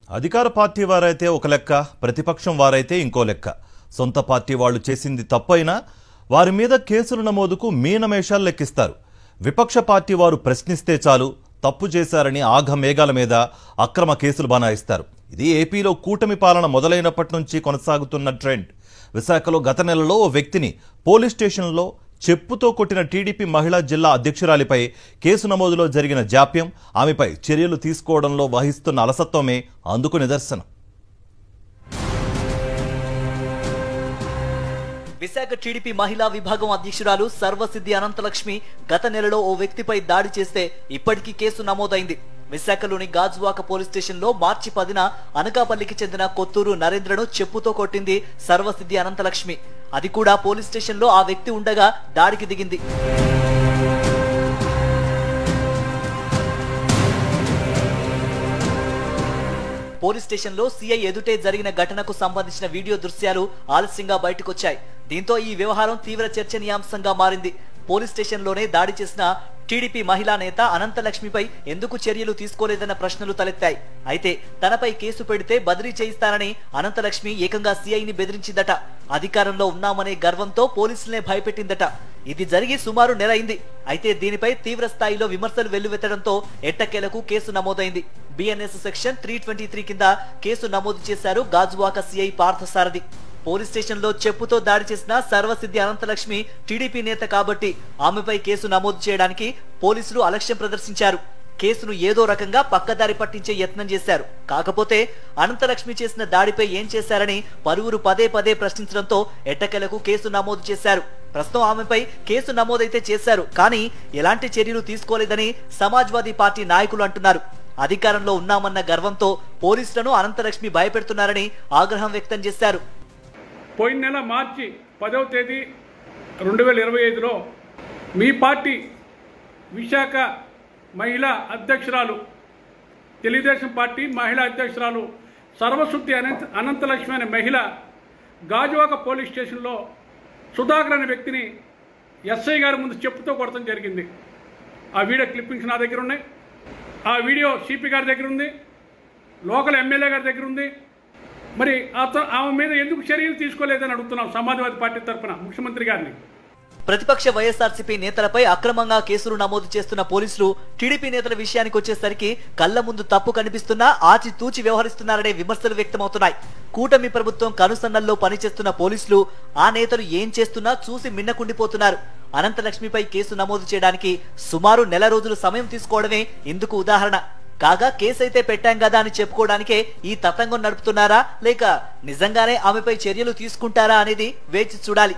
అధికార పార్టీ వారైతే ఒక లెక్క, ప్రతిపక్షం వారైతే ఇంకో లెక్క. సొంత పార్టీ వాళ్ళు చేసింది తప్పైనా వారి మీద కేసుల నమోదుకు మీనమేషాలు లెక్కిస్తారు. విపక్ష పార్టీ వారు ప్రశ్నిస్తే చాలు తప్పు చేశారని ఆఘమేఘాల మీద అక్రమ కేసులు బనాయిస్తారు. ఇది ఏపీలో కూటమి పాలన మొదలైనప్పటి నుంచి కొనసాగుతున్న ట్రెండ్. విశాఖలో గత నెలలో ఓ వ్యక్తిని పోలీస్ స్టేషన్లో చెప్పుతో కొట్టిన టీడీపీ మహిళా జిల్లా అధ్యక్షురాలిపై కేసు నమోదులో జరిగిన జాప్యం, ఆమెపై చర్యలు తీసుకోవడంలో వహిస్తున్న అలసత్వమే అందుకు నిదర్శనం. విశాఖ టీడీపీ మహిళా విభాగం అధ్యక్షురాలు సర్వసిద్ధి అనంతలక్ష్మి గత నెలలో ఓ వ్యక్తిపై దాడి చేస్తే ఇప్పటికీ కేసు నమోదైంది. విశాఖలోని గాజువాక పోలీస్ స్టేషన్ లో మార్చి 10న అనకాపల్లికి చెందిన కొత్తూరు నరేంద్రను చెప్పుతో కొట్టింది సర్వసిద్ధి అనంతలక్ష్మి. అది కూడా పోలీస్ స్టేషన్ లో ఆ వ్యక్తి ఉండగా దాడికి దిగింది. పోలీస్ స్టేషన్ లో సీఐ ఎదుటే జరిగిన ఘటనకు సంబంధించిన వీడియో దృశ్యాలు ఆలస్యంగా బయటకొచ్చాయి. దీంతో ఈ వ్యవహారం తీవ్ర చర్చనీయాంశంగా మారింది. పోలీస్ స్టేషన్ లోనే దాడి చేసిన టీడీపీ మహిళా నేత అనంతలక్ష్మిపై ఎందుకు చర్యలు తీసుకోలేదన్న ప్రశ్నలు తలెత్తాయి. అయితే తనపై కేసు పెడితే బదిలీ చేయిస్తానని అనంతలక్ష్మి ఏకంగా సీఐని బెదిరించిందట. అధికారంలో ఉన్నామనే గర్వంతో పోలీసులనే భయపెట్టిందట. ఇది జరిగి సుమారు నెల అయింది. అయితే దీనిపై తీవ్ర స్థాయిలో విమర్శలు వెల్లువెత్తడంతో ఎట్టకేలకు కేసు నమోదైంది. బిఎన్ఎస్ సెక్షన్ 323 కింద కేసు నమోదు చేశారు Gajuwaka CI Parthasarathi. Police station లో చెప్పుతో దాడి చేసిన సర్వసిద్ధి అనంతలక్ష్మి టీడీపీ నేత కాబట్టి ఆమెపై కేసు నమోదు చేయడానికి పోలీసులు అలక్ష్యం ప్రదర్శించారు. కేసును ఏదో రకంగా పక్కదారి పట్టించే యత్నం చేశారు. కాకపోతే అనంతలక్ష్మి చేసిన దాడిపై ఏం చేశారని పలువురు పదే పదే ప్రశ్నించడంతో ఎట్టకేలకు కేసు నమోదు చేశారు. ప్రస్తుతం ఆమెపై కేసు నమోదైతే చేశారు, కానీ ఎలాంటి చర్యలు తీసుకోలేదని సమాజ్వాదీ పార్టీ నాయకులు అంటున్నారు. అధికారంలో ఉన్నామన్న గర్వంతో పోలీసులను అనంతలక్ష్మి భయపెడుతున్నారని ఆగ్రహం వ్యక్తం చేశారు. పోయిన నెల మార్చి 10వ తేదీ 2025లో మీ పార్టీ విశాఖ మహిళా అధ్యక్షురాలు, తెలుగుదేశం పార్టీ మహిళా అధ్యక్షురాలు సర్వశుద్ధి అనంతలక్ష్మి అనే మహిళ గాజువాక పోలీస్ స్టేషన్లో సుధాకర్ అనే వ్యక్తిని ఎస్ఐ గారి ముందు చెప్పుతో కొడటం జరిగింది. ఆ వీడియో క్లిప్పింగ్స్ నా దగ్గర ఉన్నాయి. ఆ వీడియో సిపి గారి దగ్గర ఉంది, లోకల్ ఎమ్మెల్యే గారి దగ్గర ఉంది. మరి ఆమె మీద ఎందుకు చర్యలు తీసుకోలేదని అడుగుతున్నాం సమాజ్వాదీ పార్టీ తరఫున ముఖ్యమంత్రి గారిని. ప్రతిపక్ష వైఎస్ఆర్సీపీ నేతలపై అక్రమంగా కేసులు నమోదు చేస్తున్న పోలీసులు టీడీపీ నేతల విషయానికి వచ్చేసరికి కళ్ల ముందు తప్పు కనిపిస్తున్నా ఆచితూచి వ్యవహరిస్తున్నారనే విమర్శలు వ్యక్తమవుతున్నాయి. కూటమి ప్రభుత్వం కనుసన్నల్లో పనిచేస్తున్న పోలీసులు ఆ నేతలు ఏం చేస్తున్నా చూసి మిన్నకుండిపోతున్నారు. అనంతలక్ష్మిపై కేసు నమోదు చేయడానికి సుమారు నెల రోజులు సమయం తీసుకోవడమే ఇందుకు ఉదాహరణ. కాగా కేసైతే పెట్టాం కదా అని చెప్పుకోవడానికే ఈ తతంగం నడుపుతున్నారా, లేక నిజంగానే ఆమెపై చర్యలు తీసుకుంటారా అనేది వేచి చూడాలి.